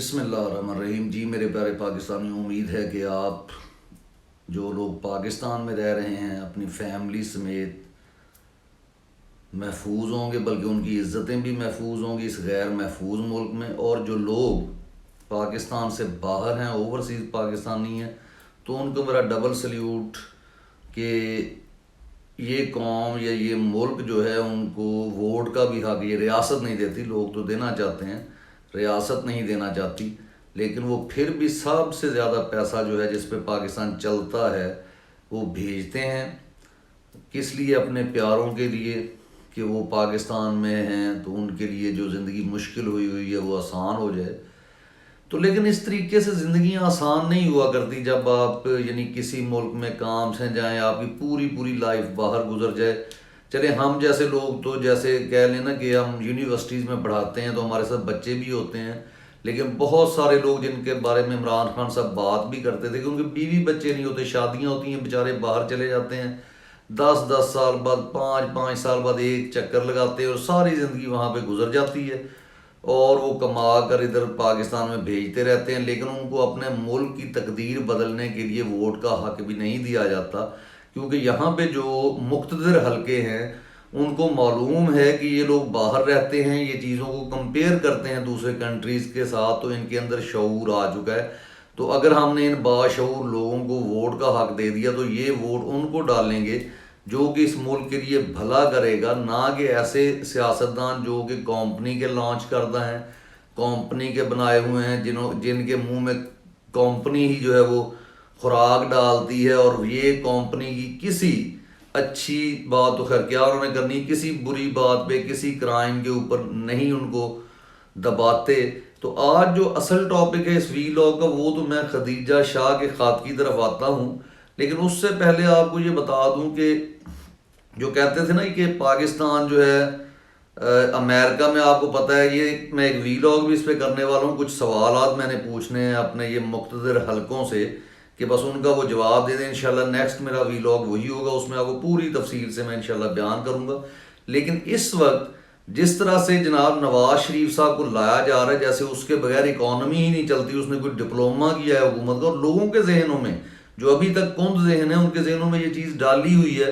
بسم اللہ الرحمن الرحیم. جی میرے پیارے پاکستانی، امید ہے کہ آپ جو لوگ پاکستان میں رہ رہے ہیں اپنی فیملی سمیت محفوظ ہوں گے، بلکہ ان کی عزتیں بھی محفوظ ہوں گی اس غیر محفوظ ملک میں. اور جو لوگ پاکستان سے باہر ہیں، اوورسیز پاکستانی ہیں، تو ان کو میرا ڈبل سلیوٹ کہ یہ قوم یا یہ ملک جو ہے ان کو ووٹ کا بھی حق، یہ ریاست نہیں دیتی. لوگ تو دینا چاہتے ہیں، ریاست نہیں دینا چاہتی، لیکن وہ پھر بھی سب سے زیادہ پیسہ جو ہے جس پہ پاکستان چلتا ہے وہ بھیجتے ہیں. کس لیے؟ اپنے پیاروں کے لیے کہ وہ پاکستان میں ہیں تو ان کے لیے جو زندگی مشکل ہوئی ہے وہ آسان ہو جائے. تو لیکن اس طریقے سے زندگیاں آسان نہیں ہوا کرتی. جب آپ کسی ملک میں کام سے جائیں، آپ کی پوری لائف باہر گزر جائے. چلے ہم جیسے لوگ تو جیسے کہہ لیں نا کہ ہم یونیورسٹیز میں پڑھاتے ہیں تو ہمارے ساتھ بچے بھی ہوتے ہیں، لیکن بہت سارے لوگ جن کے بارے میں عمران خان صاحب بات بھی کرتے تھے کہ ان کے بیوی بچے نہیں ہوتے، شادیاں ہوتی ہیں، بیچارے باہر چلے جاتے ہیں، 10 سال بعد 5 سال بعد ایک چکر لگاتے ہیں اور ساری زندگی وہاں پہ گزر جاتی ہے اور وہ کما کر ادھر پاکستان میں بھیجتے رہتے ہیں. لیکن ان کو اپنے ملک کی تقدیر بدلنے کے لیے ووٹ کا حق بھی نہیں دیا جاتا، کیونکہ یہاں پہ جو مقتدر حلقے ہیں ان کو معلوم ہے کہ یہ لوگ باہر رہتے ہیں، یہ چیزوں کو کمپیئر کرتے ہیں دوسرے کنٹریز کے ساتھ، تو ان کے اندر شعور آ چکا ہے. تو اگر ہم نے ان باشعور لوگوں کو ووٹ کا حق دے دیا تو یہ ووٹ ان کو ڈالیں گے جو کہ اس ملک کے لیے بھلا کرے گا، نہ کہ ایسے سیاستدان جو کہ کمپنی کے لانچ کردہ ہیں، کمپنی کے بنائے ہوئے ہیں، جن کے منہ میں کمپنی ہی جو ہے وہ خوراک ڈالتی ہے. اور یہ کمپنی کی کسی اچھی بات تو خیر کیا انہوں نے کرنی، کسی بری بات پہ، کسی کرائم کے اوپر نہیں ان کو دباتے. تو آج جو اصل ٹاپک ہے اس ویلاگ کا وہ تو میں خدیجہ شاہ کے خط کی طرف آتا ہوں، لیکن اس سے پہلے آپ کو یہ بتا دوں کہ جو کہتے تھے نا کہ پاکستان جو ہے امریکہ میں، آپ کو پتہ ہے یہ میں ایک ویلاگ بھی اس پہ کرنے والا ہوں. کچھ سوالات میں نے پوچھنے ہیں اپنے یہ مقتدر حلقوں سے کہ بس ان کا وہ جواب دے دیں. انشاءاللہ نیکسٹ میرا ویلاگ وہی ہوگا، اس میں آپ کو پوری تفصیل سے میں انشاءاللہ بیان کروں گا. لیکن اس وقت جس طرح سے جناب نواز شریف صاحب کو لایا جا رہا ہے جیسے اس کے بغیر اکانومی ہی نہیں چلتی، اس نے کوئی ڈپلوما کیا ہے حکومت کا، اور لوگوں کے ذہنوں میں جو ابھی تک کند ذہن ہے ان کے ذہنوں میں یہ چیز ڈالی ہوئی ہے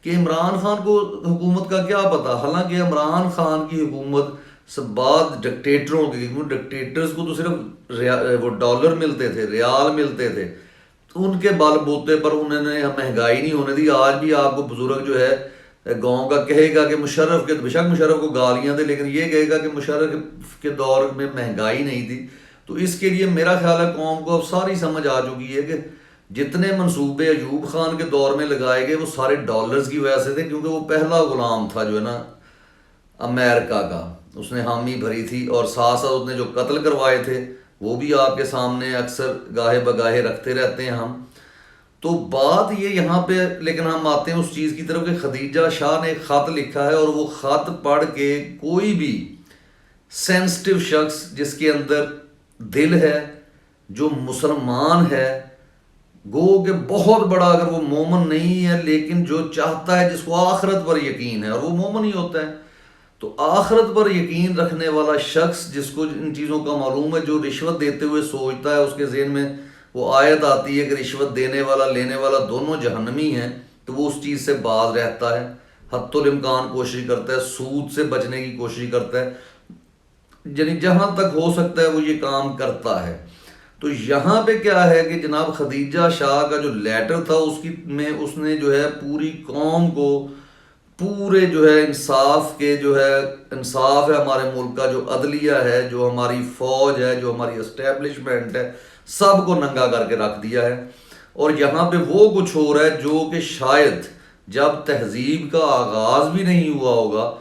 کہ عمران خان کو حکومت کا کیا پتہ. حالانکہ عمران خان کی حکومت بعد ڈکٹیٹروں کی، ڈکٹیٹرز کو تو صرف وہ ڈالر ملتے تھے، ریال ملتے تھے، تو ان کے بال بوتے پر انہوں نے مہنگائی نہیں ہونے دی. آج بھی آپ کو بزرگ جو ہے گاؤں کا کہے گا کہ مشرف کے، بے شک مشرف کو گالیاں دے، لیکن یہ کہے گا کہ مشرف کے دور میں مہنگائی نہیں تھی. تو اس کے لیے میرا خیال ہے قوم کو اب ساری سمجھ آ چکی ہے کہ جتنے منصوبے ایوب خان کے دور میں لگائے گئے وہ سارے ڈالرز کی وجہ سے تھے، کیونکہ وہ پہلا غلام تھا جو ہے نا امریکہ کا، اس نے حامی بھری تھی. اور ساتھ ساتھ اس نے جو قتل کروائے تھے وہ بھی آپ کے سامنے اکثر گاہے بگاہے رکھتے رہتے ہیں ہم. تو بات یہ یہاں پہ، لیکن ہم آتے ہیں اس چیز کی طرف کہ خدیجہ شاہ نے ایک خط لکھا ہے، اور وہ خط پڑھ کے کوئی بھی سینسٹیو شخص جس کے اندر دل ہے، جو مسلمان ہے، گو کہ بہت بڑا اگر وہ مومن نہیں ہے لیکن جو چاہتا ہے، جس کو آخرت پر یقین ہے، اور وہ مومن ہی ہوتا ہے، تو آخرت پر یقین رکھنے والا شخص جس کو ان چیزوں کا معلوم ہے، جو رشوت دیتے ہوئے سوچتا ہے، اس کے ذہن میں وہ آیت آتی ہے کہ رشوت دینے والا لینے والا دونوں جہنمی ہیں، تو وہ اس چیز سے باز رہتا ہے، حتی الامکان کوشش کرتا ہے، سود سے بچنے کی کوشش کرتا ہے، یعنی جہاں تک ہو سکتا ہے وہ یہ کام کرتا ہے. تو یہاں پہ کیا ہے کہ جناب خدیجہ شاہ کا جو لیٹر تھا اس نے جو ہے پوری قوم کو، پورے جو ہے انصاف کے جو ہے، انصاف ہے ہمارے ملک کا، جو عدلیہ ہے، جو ہماری فوج ہے، جو ہماری اسٹیبلشمنٹ ہے، سب کو ننگا کر کے رکھ دیا ہے. اور یہاں پہ وہ کچھ ہو رہا ہے جو کہ شاید جب تہذیب کا آغاز بھی نہیں ہوا ہوگا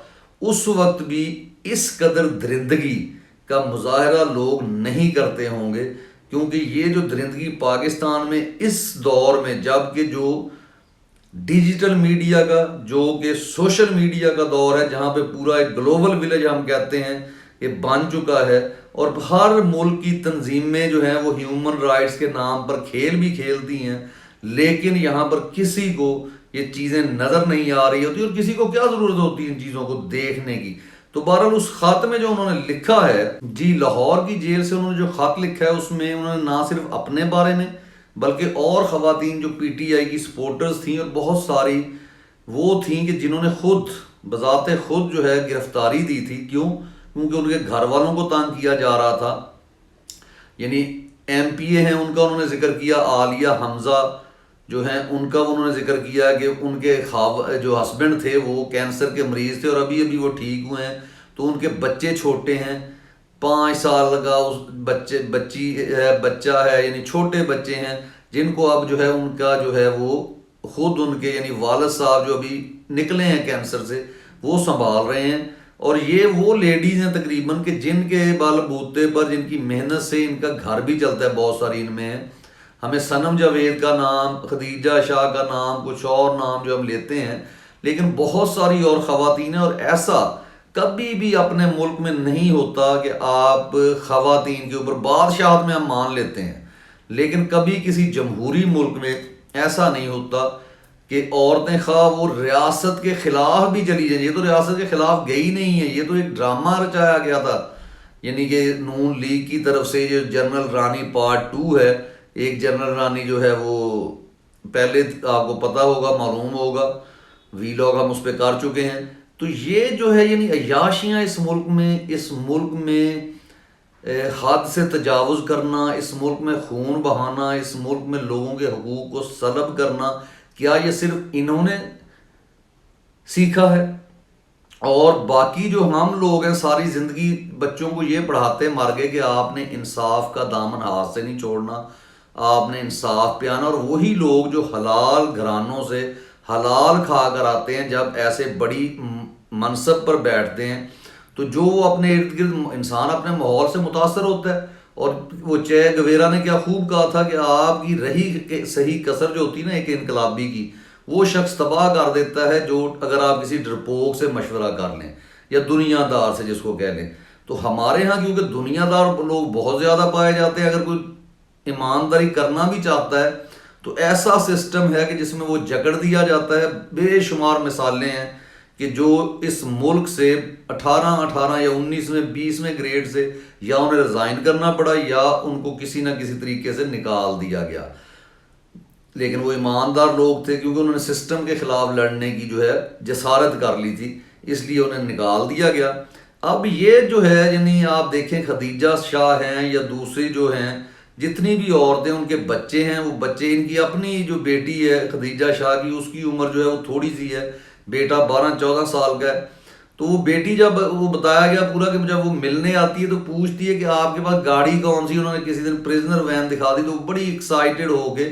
اس وقت بھی اس قدر درندگی کا مظاہرہ لوگ نہیں کرتے ہوں گے. کیونکہ یہ جو درندگی پاکستان میں اس دور میں، جب کہ جو ڈیجیٹل میڈیا کا، جو کہ سوشل میڈیا کا دور ہے، جہاں پہ پورا ایک گلوبل ولیج ہم کہتے ہیں یہ بن چکا ہے، اور ہر ملک کی تنظیمیں جو ہیں وہ ہیومن رائٹس کے نام پر کھیل بھی کھیلتی ہیں، لیکن یہاں پر کسی کو یہ چیزیں نظر نہیں آ رہی ہوتی، اور کسی کو کیا ضرورت ہوتی ہے ان چیزوں کو دیکھنے کی. تو بہرحال اس خط میں جو انہوں نے لکھا ہے، جی لاہور کی جیل سے انہوں نے جو خط لکھا ہے اس میں انہوں نے نہ صرف اپنے بارے میں بلکہ اور خواتین جو پی ٹی آئی کی سپورٹرز تھیں اور بہت ساری وہ تھیں کہ جنہوں نے خود بذات خود جو ہے گرفتاری دی تھی. کیوں؟ کیونکہ ان کے گھر والوں کو تنگ کیا جا رہا تھا. یعنی ایم پی اے ہیں ان کا انہوں نے ذکر کیا، عالیہ حمزہ جو ہیں ان کا انہوں نے ذکر کیا کہ ان کے جو ہسبینڈ تھے وہ کینسر کے مریض تھے اور ابھی وہ ٹھیک ہوئے ہیں، تو ان کے بچے چھوٹے ہیں، 5 سال کا بچہ ہے، یعنی چھوٹے بچے ہیں جن کو اب جو ہے ان کا جو ہے وہ خود ان کے یعنی والد صاحب جو ابھی نکلے ہیں کینسر سے وہ سنبھال رہے ہیں. اور یہ وہ لیڈیز ہیں تقریباً کہ جن کے بال بوتے پر جن کی محنت سے ان کا گھر بھی چلتا ہے، بہت ساری ان میں ہیں. ہمیں صنم جاوید کا نام، خدیجہ شاہ کا نام، کچھ اور نام جو ہم لیتے ہیں، لیکن بہت ساری اور خواتین ہیں. اور ایسا کبھی بھی اپنے ملک میں نہیں ہوتا کہ آپ خواتین کے اوپر بادشاہت میں ہم مان لیتے ہیں، لیکن کبھی کسی جمہوری ملک میں ایسا نہیں ہوتا کہ عورتیں خواہ وہ ریاست کے خلاف بھی چلی جائیں. یہ تو ریاست کے خلاف گئی نہیں ہے، یہ تو ایک ڈرامہ رچایا گیا تھا. یعنی کہ نون لیگ کی طرف سے جو جنرل رانی پارٹ 2 ہے، ایک جنرل رانی جو ہے وہ پہلے آپ کو پتہ ہوگا، معلوم ہوگا، وی لاگ ہم اس پہ کر چکے ہیں. تو یہ جو ہے یعنی عیاشیاں اس ملک میں حد سے تجاوز کرنا، اس ملک میں خون بہانا، اس ملک میں لوگوں کے حقوق کو سلب کرنا، کیا یہ صرف انہوں نے سیکھا ہے؟ اور باقی جو ہم لوگ ہیں ساری زندگی بچوں کو یہ پڑھاتے مر گئے کہ آپ نے انصاف کا دامن ہاتھ سے نہیں چھوڑنا، آپ نے انصاف پہ آنا. اور وہی لوگ جو حلال گھرانوں سے حلال کھا کر آتے ہیں، جب ایسے بڑی منصب پر بیٹھتے ہیں تو جو وہ اپنے ارد گرد انسان اپنے ماحول سے متاثر ہوتا ہے. اور وہ چے گویرا نے کیا خوب کہا تھا کہ آپ کی رہی صحیح کسر جو ہوتی ہے نا ایک انقلابی کی، وہ شخص تباہ کر دیتا ہے جو اگر آپ کسی ڈرپوک سے مشورہ کر لیں یا دنیا دار سے جس کو کہہ لیں. تو ہمارے ہاں کیونکہ دنیا دار لوگ بہت زیادہ پائے جاتے ہیں، اگر کوئی ایمانداری کرنا بھی چاہتا ہے تو ایسا سسٹم ہے کہ جس میں وہ جکڑ دیا جاتا ہے. بے شمار مثالیں ہیں کہ جو اس ملک سے 18 یا 19ویں گریڈ سے یا انہیں ریزائن کرنا پڑا یا ان کو کسی نہ کسی طریقے سے نکال دیا گیا. لیکن وہ ایماندار لوگ تھے کیونکہ انہوں نے سسٹم کے خلاف لڑنے کی جو ہے جسارت کر لی تھی، اس لیے انہیں نکال دیا گیا. اب یہ جو ہے یعنی آپ دیکھیں خدیجہ شاہ ہیں یا دوسری جو ہیں جتنی بھی عورتیں ان کے بچے ہیں، وہ بچے ان کی اپنی جو بیٹی ہے خدیجہ شاہ کی، اس کی عمر جو ہے وہ تھوڑی سی ہے، بیٹا 12-14 سال کا ہے. تو وہ بیٹی جب وہ بتایا گیا پورا کہ جب وہ ملنے آتی ہے تو پوچھتی ہے کہ آپ کے پاس گاڑی کون سی، انہوں نے کسی دن پریزنر وین دکھا دی تو وہ بڑی ایکسائٹیڈ ہو کے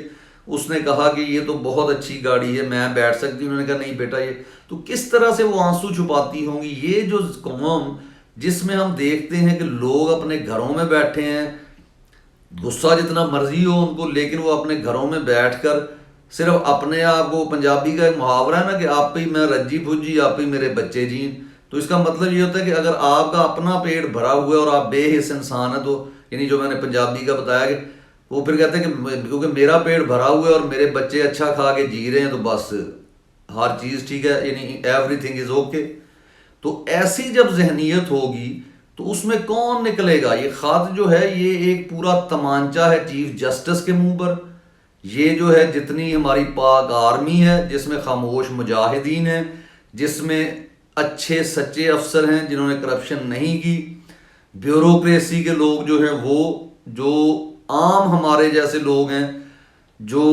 اس نے کہا کہ یہ تو بہت اچھی گاڑی ہے، میں بیٹھ سکتی ہوں. انہوں نے کہا نہیں بیٹا یہ. تو کس طرح سے وہ آنسو چھپاتی ہوں گی. یہ جو قوم جس میں ہم دیکھتے ہیں کہ لوگ اپنے گھروں میں بیٹھے ہیں، غصہ جتنا مرضی ہو ان کو، لیکن وہ اپنے گھروں میں بیٹھ کر صرف اپنے آپ کو، پنجابی کا ایک محاورہ ہے نا کہ آپ ہی میں رجی پھجی آپ ہی میرے بچے جین. تو اس کا مطلب یہ ہوتا ہے کہ اگر آپ کا اپنا پیٹ بھرا ہوا ہے اور آپ بے حس انسان ہیں، تو یعنی جو میں نے پنجابی کا بتایا کہ وہ پھر کہتے ہیں کہ کیونکہ میرا پیٹ بھرا ہوا ہے اور میرے بچے اچھا کھا کے جی رہے ہیں تو بس ہر چیز ٹھیک ہے، یعنی ایوری تھنگ از اوکے. تو ایسی جب ذہنیت ہوگی تو اس میں کون نکلے گا؟ یہ خط جو ہے یہ ایک پورا تمانچہ ہے چیف جسٹس کے منہ پر. یہ جو ہے جتنی ہماری پاک آرمی ہے جس میں خاموش مجاہدین ہیں، جس میں اچھے سچے افسر ہیں جنہوں نے کرپشن نہیں کی، بیوروکریسی کے لوگ جو ہیں وہ جو عام ہمارے جیسے لوگ ہیں جو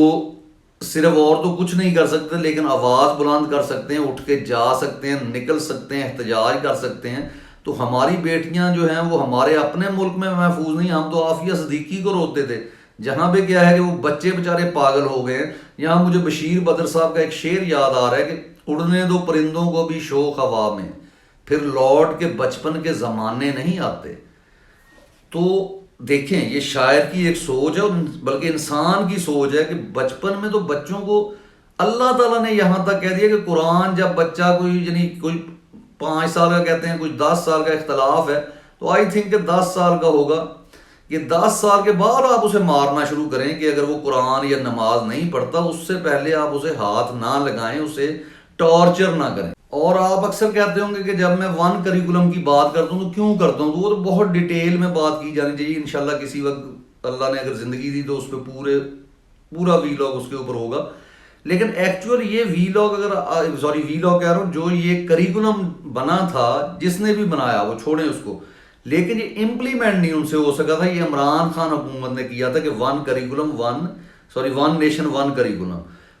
صرف اور تو کچھ نہیں کر سکتے لیکن آواز بلند کر سکتے ہیں، اٹھ کے جا سکتے ہیں، نکل سکتے ہیں، احتجاج کر سکتے ہیں. تو ہماری بیٹیاں جو ہیں وہ ہمارے اپنے ملک میں محفوظ نہیں. ہم تو عافیہ صدیقی کو روتے تھے، جہاں پہ کیا ہے کہ وہ بچے بےچارے پاگل ہو گئے ہیں. یہاں مجھے بشیر بدر صاحب کا ایک شعر یاد آ رہا ہے کہ اڑنے دو پرندوں کو بھی شوق ہوا میں، پھر لوٹ کے بچپن کے زمانے نہیں آتے. تو دیکھیں یہ شاعر کی ایک سوچ ہے، بلکہ انسان کی سوچ ہے کہ بچپن میں تو بچوں کو اللہ تعالیٰ نے یہاں تک کہہ دیا کہ قرآن جب بچہ کوئی یعنی کوئی 5 سال کا کہتے ہیں، کچھ 10 سال کا اختلاف ہے، تو آئی تھنک کہ 10 سال کا ہوگا کہ 10 سال کے بعد آپ اسے مارنا شروع کریں کہ اگر وہ قرآن یا نماز نہیں پڑھتا، اس سے پہلے آپ اسے ہاتھ نہ لگائیں، اسے ٹارچر نہ کریں. اور آپ اکثر کہتے ہوں گے کہ جب میں ون کریکولم کی بات کرتا ہوں تو کیوں کرتا ہوں، تو وہ تو بہت ڈیٹیل میں بات کی جانی چاہیے. انشاءاللہ کسی وقت اللہ نے اگر زندگی دی تو اس پہ پورا وی لاگ اس کے اوپر ہوگا. لیکن ایکچوئل یہ وی لاگ وی لاگ کہہ رہا ہوں، جو یہ کریکولم بنا تھا جس نے بھی بنایا وہ چھوڑیں اس کو، لیکن یہ امپلیمنٹ نہیں ان سے ہو سکا تھا. یہ عمران خان حکومت نے کیا تھا کہ ون نیشن ون کریکولم.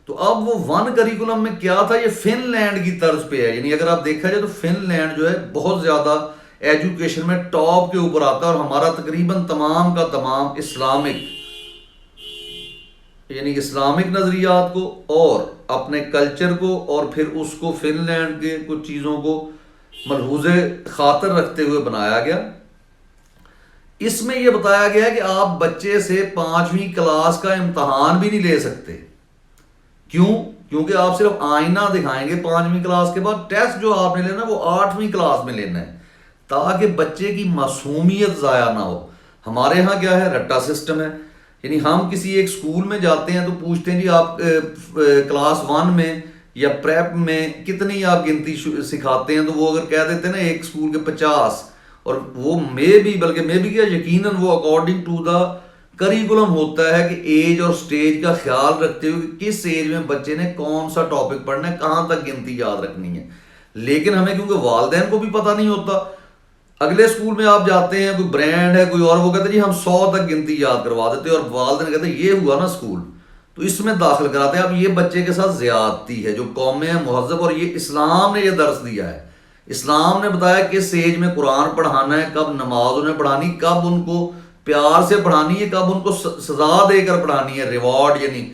تو اب وہ ون کریکولم میں کیا تھا، یہ فن لینڈ کی طرز پہ ہے. یعنی اگر آپ دیکھا جائے تو فن لینڈ جو ہے بہت زیادہ ایجوکیشن میں ٹاپ کے اوپر آتا ہے، اور ہمارا تقریباً تمام کا تمام اسلامک نظریات کو اور اپنے کلچر کو اور پھر اس کو فن لینڈ کے کچھ چیزوں کو ملحوظ خاطر رکھتے ہوئے بنایا گیا. اس میں یہ بتایا گیا کہ آپ بچے سے 5ویں کلاس کا امتحان بھی نہیں لے سکتے. کیوں؟ کیونکہ آپ صرف آئینہ دکھائیں گے 5ویں کلاس کے بعد. ٹیسٹ جو آپ نے لینا وہ 8ویں کلاس میں لینا ہے، تاکہ بچے کی معصومیت ضائع نہ ہو. ہمارے ہاں کیا ہے، رٹا سسٹم ہے. یعنی ہم کسی ایک سکول میں جاتے ہیں تو پوچھتے ہیں جی آپ کلاس 1 میں یا پریپ میں کتنی آپ گنتی سکھاتے ہیں، تو وہ اگر کہہ دیتے ہیں نا ایک سکول کے 50، اور وہ میں بھی کیا یقیناً وہ اکارڈنگ ٹو دا کریکولم ہوتا ہے کہ ایج اور سٹیج کا خیال رکھتے ہوئے کہ کس ایج میں بچے نے کون سا ٹاپک پڑھنا ہے، کہاں تک گنتی یاد رکھنی ہے. لیکن ہمیں کیونکہ والدین کو بھی پتہ نہیں ہوتا، اگلے سکول میں آپ جاتے ہیں، کوئی برانڈ ہے کوئی اور، وہ کہتے ہیں جی ہم 100 تک گنتی یاد کروا دیتے ہیں، اور والدین کہتے ہیں یہ ہوا نا سکول تو اس میں داخل کراتے ہیں. اب یہ بچے کے ساتھ زیادتی ہے. جو قومیں ہیں مہذب، اور یہ اسلام نے یہ درس دیا ہے. اسلام نے بتایا کس ایج میں قرآن پڑھانا ہے، کب نماز انہیں پڑھانی، کب ان کو پیار سے پڑھانی ہے، کب ان کو سزا دے کر پڑھانی ہے. ریوارڈ یعنی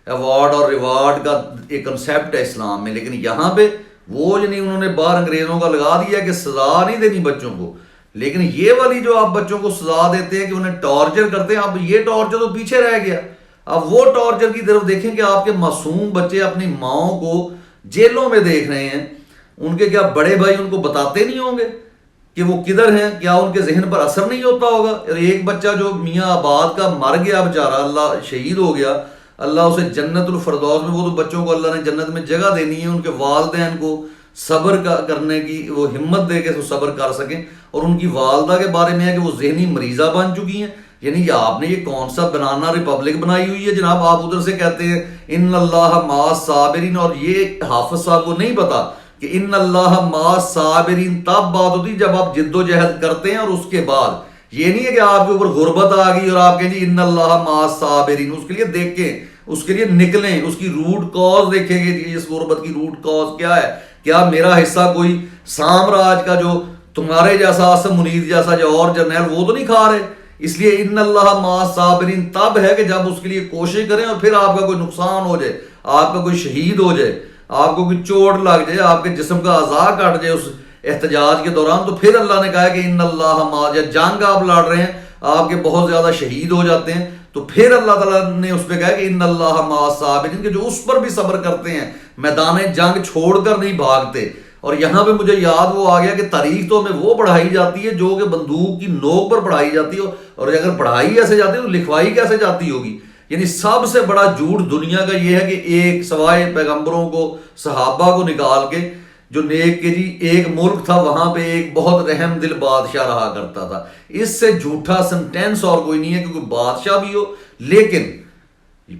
ایوارڈ اور ریوارڈ کا ایک کنسیپٹ ہے اسلام میں. لیکن یہاں پہ وہ یعنی انہوں نے باہر انگریزوں کا لگا دیا کہ سزا نہیں دینی بچوں کو. لیکن یہ والی جو آپ بچوں کو سزا دیتے ہیں کہ انہیں ٹارچر کرتے ہیں، اب یہ ٹارچر تو پیچھے رہ گیا. اب وہ ٹارچر کی طرف دیکھیں کہ آپ کے معصوم بچے اپنی ماؤں کو جیلوں میں دیکھ رہے ہیں. ان کے کیا بڑے بھائی ان کو بتاتے نہیں ہوں گے کہ وہ کدھر ہیں؟ کیا ان کے ذہن پر اثر نہیں ہوتا ہوگا؟ ایک بچہ جو میاں آباد کا مر گیا بیچارہ، اللہ شہید ہو گیا، اللہ اسے جنت الفردوس میں، وہ تو بچوں کو اللہ نے جنت میں جگہ دینی ہے. ان کے والدین کو صبر کرنے کی وہ ہمت دے کے وہ صبر کر سکیں. اور ان کی والدہ کے بارے میں ہے کہ وہ ذہنی مریضہ بن چکی ہیں. یعنی آپ نے یہ کون سا بنانا ریپبلک بنائی ہوئی ہے جناب؟ آپ ادھر سے کہتے ہیں ان اللہ مع الصابرین، اور یہ حافظ صاحب کو نہیں پتا کہ ان اللہ مع الصابرین تب بات ہوتی جب آپ جد و جہد کرتے ہیں. اور اس کے بعد یہ نہیں ہے کہ آپ کے اوپر غربت آ گئی اور آپ کہیں جی ان اللہ مع الصابرین. اس کے لیے دیکھیں، اس کے لیے نکلیں، اس کی روٹ کاز دیکھیں گے کہ اس غربت کی روٹ کاز کیا ہے. کیا میرا حصہ کوئی سامراج کا جو تمہارے جیسا آسم منیر جیسا جو اور جرنیل وہ تو نہیں کھا رہے؟ اس لیے ان اللہ مع الصابرین تب ہے کہ جب اس کے لیے کوشش کریں اور پھر آپ کا کوئی نقصان ہو جائے، آپ کا کوئی شہید ہو جائے، آپ کو کوئی چوٹ لگ جائے، آپ کے جسم کا اعضاء کٹ جائے اس احتجاج کے دوران، تو پھر اللہ نے کہا کہ ان اللہ مع، یا جنگ آپ لڑ رہے ہیں آپ کے بہت زیادہ شہید ہو جاتے ہیں، تو پھر اللہ تعالیٰ نے اس پہ کہا کہ ان اللہ مع الصابرین، کہ جو اس پر بھی صبر کرتے ہیں، میدان جنگ چھوڑ کر نہیں بھاگتے. اور یہاں پہ مجھے یاد وہ آ گیا کہ تاریخ تو ہمیں وہ پڑھائی جاتی ہے جو کہ بندوق کی نوک پر پڑھائی جاتی ہے، اور اگر پڑھائی ایسے جاتی ہے تو لکھوائی کیسے جاتی ہوگی؟ یعنی سب سے بڑا جھوٹ دنیا کا یہ ہے کہ ایک سوائے پیغمبروں کو، صحابہ کو نکال کے، جو نیک کہ جی ایک ملک تھا وہاں پہ ایک بہت رحم دل بادشاہ رہا کرتا تھا. اس سے جھوٹا سنٹینس اور کوئی نہیں ہے کہ کوئی بادشاہ بھی ہو. لیکن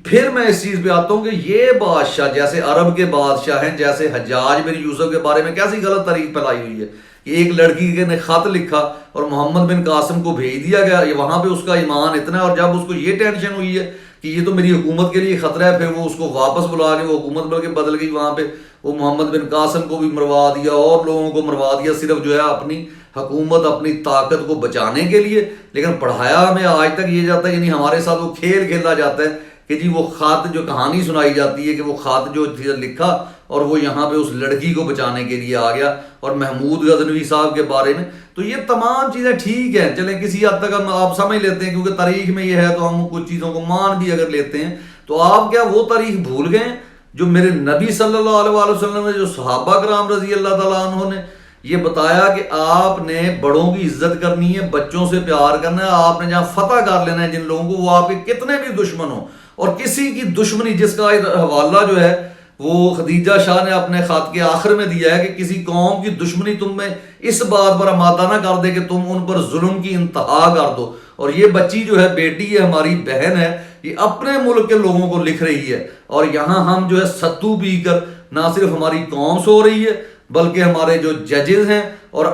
پھر میں اس چیز پہ آتا ہوں کہ یہ بادشاہ جیسے عرب کے بادشاہ ہیں، جیسے حجاج بن یوسف کے بارے میں کیسی غلط تاریخ پھیلائی ہوئی ہے کہ ایک لڑکی نے خط لکھا اور محمد بن قاسم کو بھیج دیا گیا، وہاں پہ اس کا ایمان اتنا ہے، اور جب اس کو یہ ٹینشن ہوئی ہے کہ یہ تو میری حکومت کے لیے خطرہ ہے، پھر وہ اس کو واپس بلا کے وہ حکومت بلکہ بدل گئی. وہاں پہ وہ محمد بن قاسم کو بھی مروا دیا اور لوگوں کو مروا دیا، صرف جو ہے اپنی حکومت، اپنی طاقت کو بچانے کے لیے. لیکن پڑھایا ہمیں آج تک یہ جاتا ہے، یعنی ہمارے ساتھ وہ کھیل کھیلا جاتا ہے کہ جی وہ خط، جو کہانی سنائی جاتی ہے کہ وہ خط جو لکھا اور وہ یہاں پہ اس لڑکی کو بچانے کے لیے آ گیا. اور محمود غزنوی صاحب کے بارے میں تو یہ تمام چیزیں ٹھیک ہیں، چلیں کسی حد تک ہم آپ سمجھ لیتے ہیں کیونکہ تاریخ میں یہ ہے تو ہم کچھ چیزوں کو مان بھی اگر لیتے ہیں. تو آپ کیا وہ تاریخ بھول گئے جو میرے نبی صلی اللہ علیہ وسلم نے، جو صحابہ کرام رضی اللہ تعالیٰ عنہ نے یہ بتایا کہ آپ نے بڑوں کی عزت کرنی ہے، بچوں سے پیار کرنا ہے، آپ نے جہاں فتح کر لینا ہے جن لوگوں کو، وہ آپ کے کتنے بھی دشمن ہوں. اور کسی کی دشمنی، جس کا حوالہ جو ہے وہ خدیجہ شاہ نے اپنے خط کے آخر میں دیا ہے کہ کسی قوم کی دشمنی تم میں اس بات پر آمادہ نہ کر دے کہ تم ان پر ظلم کی انتہا کر دو. اور یہ بچی جو ہے، بیٹی ہے، ہماری بہن ہے، یہ اپنے ملک کے لوگوں کو لکھ رہی ہے. اور یہاں ہم جو ہے ستو پی کر نہ صرف ہماری قوم سو رہی ہے بلکہ ہمارے جو ججز ہیں، اور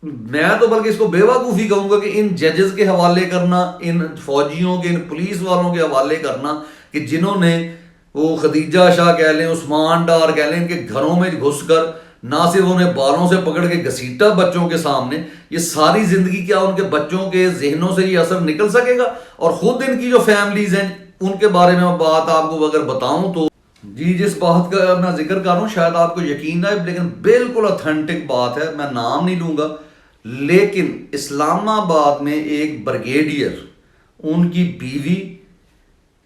میں تو بلکہ اس کو بے وقوفی کہوں گا کہ ان ججز کے حوالے کرنا، ان فوجیوں کے، ان پولیس والوں کے حوالے کرنا کہ جنہوں نے وہ خدیجہ شاہ کہہ لیں، عثمان ڈار کہہ لیں، ان کے گھروں میں گھس کر نہ صرف انہیں بالوں سے پکڑ کے گھسیٹا بچوں کے سامنے، یہ ساری زندگی کیا ان کے بچوں کے ذہنوں سے یہ اثر نکل سکے گا؟ اور خود ان کی جو فیملیز ہیں ان کے بارے میں بات آپ کو اگر بتاؤں تو جی، جس بات کا میں ذکر کر رہا ہوں شاید آپ کو یقین نہ ہے، لیکن بالکل اتھینٹک بات ہے، میں نام نہیں لوں گا. لیکن اسلام آباد میں ایک بریگیڈیئر، ان کی بیوی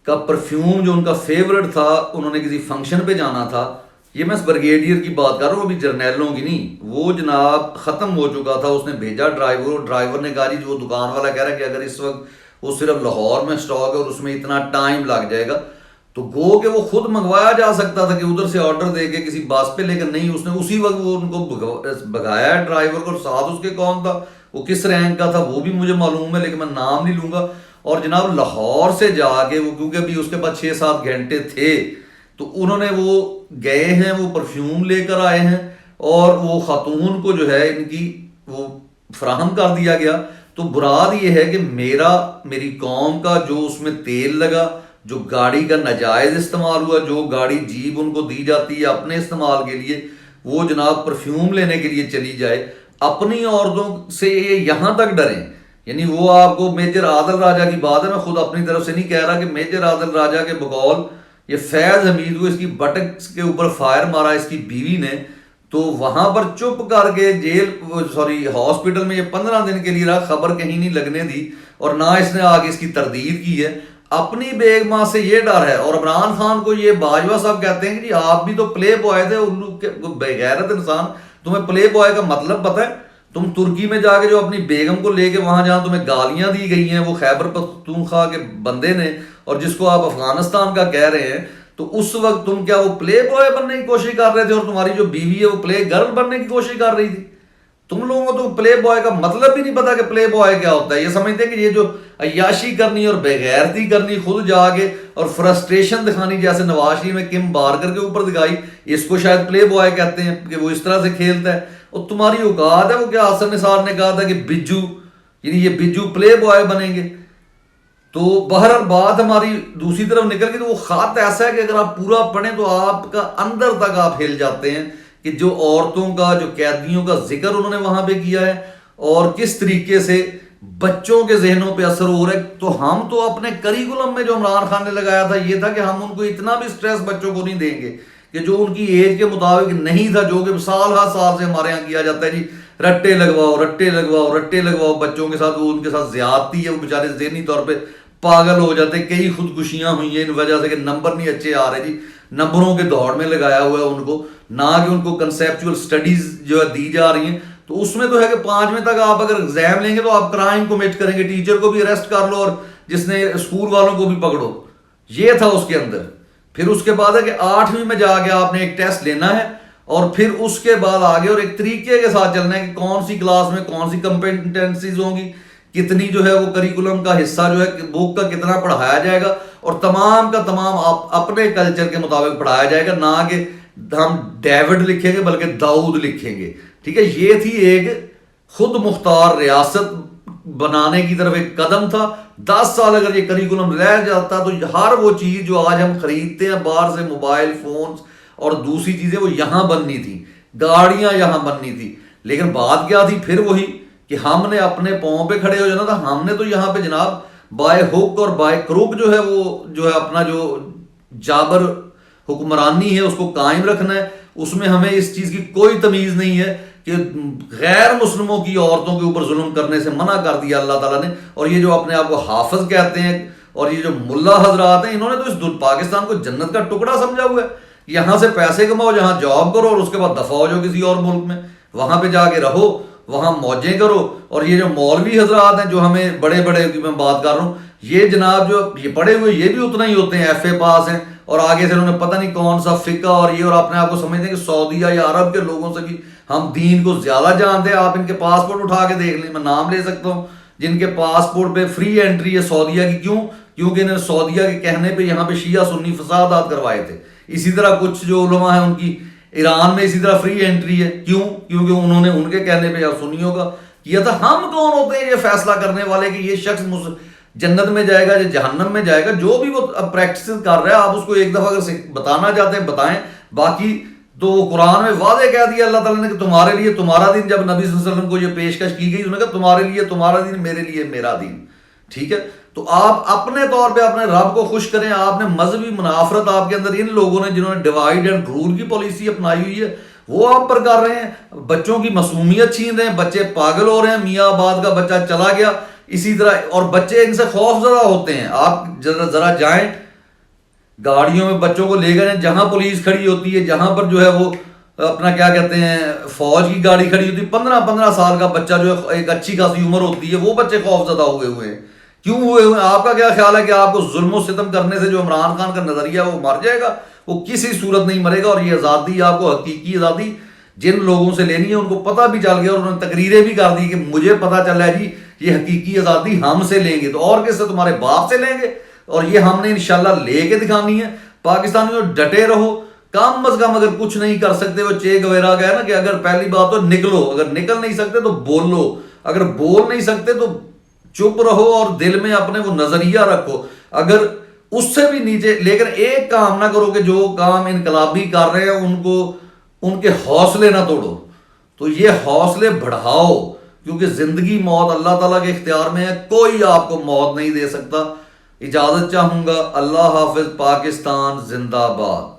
کا پرفیوم جو ان کا فیورٹ تھا، انہوں نے کسی فنکشن پہ جانا تھا. یہ میں اس بریگیڈیئر کی بات کر رہا ہوں، ابھی جرنیلوں کی نہیں. وہ جناب ختم ہو چکا تھا، اس نے بھیجا ڈرائیور نے کہا جی، وہ دکان والا کہہ رہا ہے کہ اگر اس وقت وہ صرف لاہور میں اسٹاک ہے اور اس میں اتنا ٹائم لگ جائے گا، تو گو کہ وہ خود منگوایا جا سکتا تھا کہ ادھر سے آرڈر دے کے کسی بس پہ، لیکن نہیں، اس نے اسی وقت وہ ان کو بھگایا ہے ڈرائیور کو. اور ساتھ اس کے کون تھا، وہ کس رینک کا تھا وہ بھی مجھے معلوم ہے لیکن میں نام نہیں لوں گا. اور جناب لاہور سے جا کے وہ، کیونکہ ابھی اس کے پاس 6-7 گھنٹے تھے، تو انہوں نے وہ گئے ہیں، وہ پرفیوم لے کر آئے ہیں اور وہ خاتون کو جو ہے ان کی وہ فراہم کر دیا گیا. تو براد یہ ہے کہ میری قوم کا جو اس میں تیل لگا، جو گاڑی کا ناجائز استعمال ہوا، جو گاڑی جیب ان کو دی جاتی ہے اپنے استعمال کے لیے، وہ جناب پرفیوم لینے کے لیے چلی جائے. اپنی عورتوں سے یہ یہاں تک ڈریں، یعنی وہ آپ کو میجر عادل راجہ کی بات ہے، میں خود اپنی طرف سے نہیں کہہ رہا، کہ میجر عادل راجہ کے بقول یہ فیض حمید کو اس کی بٹک کے اوپر فائر مارا اس کی بیوی نے، تو وہاں پر چپ کر کے ہاسپٹل میں یہ 15 دن کے لیے رہا، خبر کہیں نہیں لگنے دی، اور نہ اس نے آگے اس کی تردید کی ہے. اپنی بیگ ماں سے یہ ڈر ہے. اور عمران خان کو یہ باجوہ صاحب کہتے ہیں کہ جی آپ بھی تو پلے بوائے تھے، بغیرت انسان، تمہیں پلے بوائے کا مطلب پتہ ہے؟ تم ترکی میں جا کے جو اپنی بیگم کو لے کے وہاں جہاں تمہیں گالیاں دی گئی ہیں وہ خیبر پختونخوا کے بندے نے، اور جس کو آپ افغانستان کا کہہ رہے ہیں، تو اس وقت تم کیا وہ پلے بوائے بننے کی کوشش کر رہے تھے؟ اور تمہاری جو بیوی ہے وہ پلے گرل بننے کی کوشش کر رہی تھی. تم لوگوں کو تو پلے بوائے کا مطلب بھی نہیں پتا کہ پلے بوائے کیا ہوتا ہے. یہ سمجھتے ہیں کہ یہ جو عیاشی کرنی اور بغیرتی کرنی، خود جا کے اور فرسٹریشن دکھانی، جیسے نواز شریف میں کم بارکر کے اوپر دکھائی، اس کو شاید پلے بوائے کہتے ہیں کہ وہ اس طرح سے کھیلتا ہے. اور تمہاری اوقات ہے وہ کیا حسن نثار نے کہا تھا کہ بجو، یعنی یہ بجو پلے بوائے بنیں گے. تو بہرحال بات ہماری دوسری طرف نکل گئی. تو وہ خط ایسا ہے کہ اگر آپ پورا پڑھیں تو آپ کا اندر تک آپ ہل جاتے ہیں کہ جو عورتوں کا، جو قیدیوں کا ذکر انہوں نے وہاں پہ کیا ہے اور کس طریقے سے بچوں کے ذہنوں پہ اثر ہو رہا ہے. تو ہم تو اپنے کریکولم میں جو عمران خان نے لگایا تھا یہ تھا کہ ہم ان کو اتنا بھی سٹریس بچوں کو نہیں دیں گے کہ جو ان کی ایج کے مطابق نہیں تھا، جو کہ سال ہر سال سے ہمارے یہاں کیا جاتا ہے، جی رٹے لگواؤ رٹے لگواؤ رٹے لگواؤ بچوں کے ساتھ. وہ ان کے ساتھ زیادتی ہے، وہ بیچارے ذہنی طور پہ پاگل ہو جاتے ہیں. کئی خودکشیاں ہوئی ہیں ان وجہ سے کہ نمبر نہیں اچھے آ رہے، جی نمبروں کے دوڑ میں لگایا ہوا ہے ان کو، نہ کہ ان کو کنسیپچول سٹڈیز جو ہے دی جا رہی ہیں. تو اس میں تو ہے کہ 5ویں تک آپ اگر ایگزام لیں گے تو آپ کرائم کومٹ کریں گے، ٹیچر کو بھی اریسٹ کر لو اور جس نے اسکول والوں کو بھی پکڑو. یہ تھا اس کے اندر. پھر اس کے بعد ہے کہ 8ویں میں جا کے آپ نے ایک ٹیسٹ لینا ہے اور پھر اس کے بعد آگے اور ایک طریقے کے ساتھ چلنا ہے کہ کون سی کلاس میں کون سی کمپیٹنسیز ہوں گی، کتنی جو ہے وہ کریکولم کا حصہ جو ہے بک کا کتنا پڑھایا جائے گا، اور تمام کا تمام اپنے کلچر کے مطابق پڑھایا جائے گا، نہ کہ ہم ڈیوڈ لکھیں گے بلکہ داؤد لکھیں گے. ٹھیک ہے، یہ تھی ایک خود مختار ریاست بنانے کی طرف ایک قدم تھا. 10 سال اگر یہ کریکولم رہ جاتا تو ہر وہ چیز جو آج ہم خریدتے ہیں باہر سے، موبائل فونز اور دوسری چیزیں، وہ یہاں بننی تھی، گاڑیاں یہاں بننی تھی. لیکن بات کیا تھی پھر وہی کہ ہم نے اپنے پاؤں پہ کھڑے ہو جانا تھا. ہم نے تو یہاں پہ جناب بائے ہک اور بائے کروک جو ہے وہ جو ہے اپنا جو جابر حکمرانی ہے اس کو قائم رکھنا ہے. اس میں ہمیں اس چیز کی کوئی تمیز نہیں ہے کہ غیر مسلموں کی عورتوں کے اوپر ظلم کرنے سے منع کر دیا اللہ تعالیٰ نے. اور یہ جو اپنے آپ کو حافظ کہتے ہیں اور یہ جو ملا حضرات ہیں، انہوں نے تو اس پاکستان کو جنت کا ٹکڑا سمجھا ہوا ہے. یہاں سے پیسے کماؤ، جہاں جاب کرو اور اس کے بعد دفع ہو جاؤ کسی اور ملک میں، وہاں پہ جا کے رہو، وہاں موجیں کرو. اور یہ جو مولوی حضرات ہیں جو ہمیں بڑے بڑے کی میں بات کر رہا ہوں، یہ جناب جو یہ پڑھے ہوئے یہ بھی اتنا ہی ہوتے ہیں، ایف اے پاس ہیں اور آگے سے انہوں نے پتہ نہیں کون سا فقہ اور یہ، اور اپنے آپ کو سمجھتے ہیں کہ سعودیہ یا عرب کے لوگوں سے بھی ہم دین کو زیادہ جانتے ہیں. آپ ان کے پاسپورٹ اٹھا کے دیکھ لیں، میں نام لے سکتا ہوں جن کے پاسپورٹ پہ فری انٹری ہے سعودیہ کی. کیوں؟ کیونکہ انہوں نے سعودیہ کے کہنے پہ یہاں پہ شیعہ سنی فسادات کروائے تھے. اسی طرح کچھ جو علماء ہیں ان کی ایران میں اسی طرح فری انٹری ہے. کیوں؟ کیونکہ انہوں نے ان کے کہنے پہ یا سنیوں کا کیا تھا. ہم کون ہوتے ہیں یہ فیصلہ کرنے والے کہ یہ شخص جنت میں جائے گا یا جہنم میں جائے گا؟ جو بھی وہ پریکٹس کر رہا ہے آپ اس کو ایک دفعہ اگر بتانا چاہتے ہیں بتائیں. باقی تو قرآن میں واضح کہہ دیا اللہ تعالیٰ نے کہ تمہارے لیے تمہارا دین. جب نبی صلی اللہ علیہ وسلم کو یہ پیشکش کی گئی انہوں نے کہا تمہارے لیے تمہارا دین، میرے لیے میرا دین. ٹھیک ہے، تو آپ اپنے طور پہ اپنے رب کو خوش کریں. آپ نے مذہبی منافرت آپ کے اندر ان لوگوں نے جنہوں نے ڈیوائڈ اینڈ رول کی پالیسی اپنائی ہوئی ہے وہ آپ پر کر رہے ہیں. بچوں کی معصومیت چھین رہے ہیں، بچے پاگل ہو رہے ہیں. میاں آباد کا بچہ چلا گیا اسی طرح، اور بچے ان سے خوف زدہ ہوتے ہیں. آپ ذرا جائیں گاڑیوں میں بچوں کو لے گئے جہاں پولیس کھڑی ہوتی ہے، جہاں پر جو ہے وہ اپنا کیا کہتے ہیں فوج کی گاڑی کھڑی ہوتی ہے، 15 سال کا بچہ جو ہے ایک اچھی خاصی عمر ہوتی ہے، وہ بچے خوف زدہ ہوئے ہیں. کیوں ہوئے ہوئے ہیں؟ آپ کا کیا خیال ہے کہ آپ کو ظلم و ستم کرنے سے جو عمران خان کا نظریہ وہ مر جائے گا؟ وہ کسی صورت نہیں مرے گا. اور یہ آزادی آپ کو حقیقی آزادی جن لوگوں سے لینی ہے ان کو پتہ بھی چل گیا اور انہوں نے تقریریں بھی کر دی کہ مجھے پتہ چلا ہے جی یہ حقیقی آزادی ہم سے لیں گے. تو اور کس سے؟ تمہارے باپ سے لیں گے. اور یہ ہم نے انشاءاللہ لے کے دکھانی ہے. پاکستانیوں ڈٹے رہو. کم از کم اگر کچھ نہیں کر سکتے، وہ چے گویرا کا ہے نا کہ اگر پہلی بات تو نکلو، اگر نکل نہیں سکتے تو بولو، اگر بول نہیں سکتے تو چپ رہو اور دل میں اپنے وہ نظریہ رکھو. اگر اس سے بھی نیچے، لیکن ایک کام نہ کرو کہ جو کام انقلابی کر رہے ہیں ان کو ان کے حوصلے نہ توڑو. تو یہ حوصلے بڑھاؤ، کیونکہ زندگی موت اللہ تعالیٰ کے اختیار میں ہے. کوئی آپ کو موت نہیں دے سکتا. اجازت چاہوں گا. اللہ حافظ. پاکستان زندہ باد.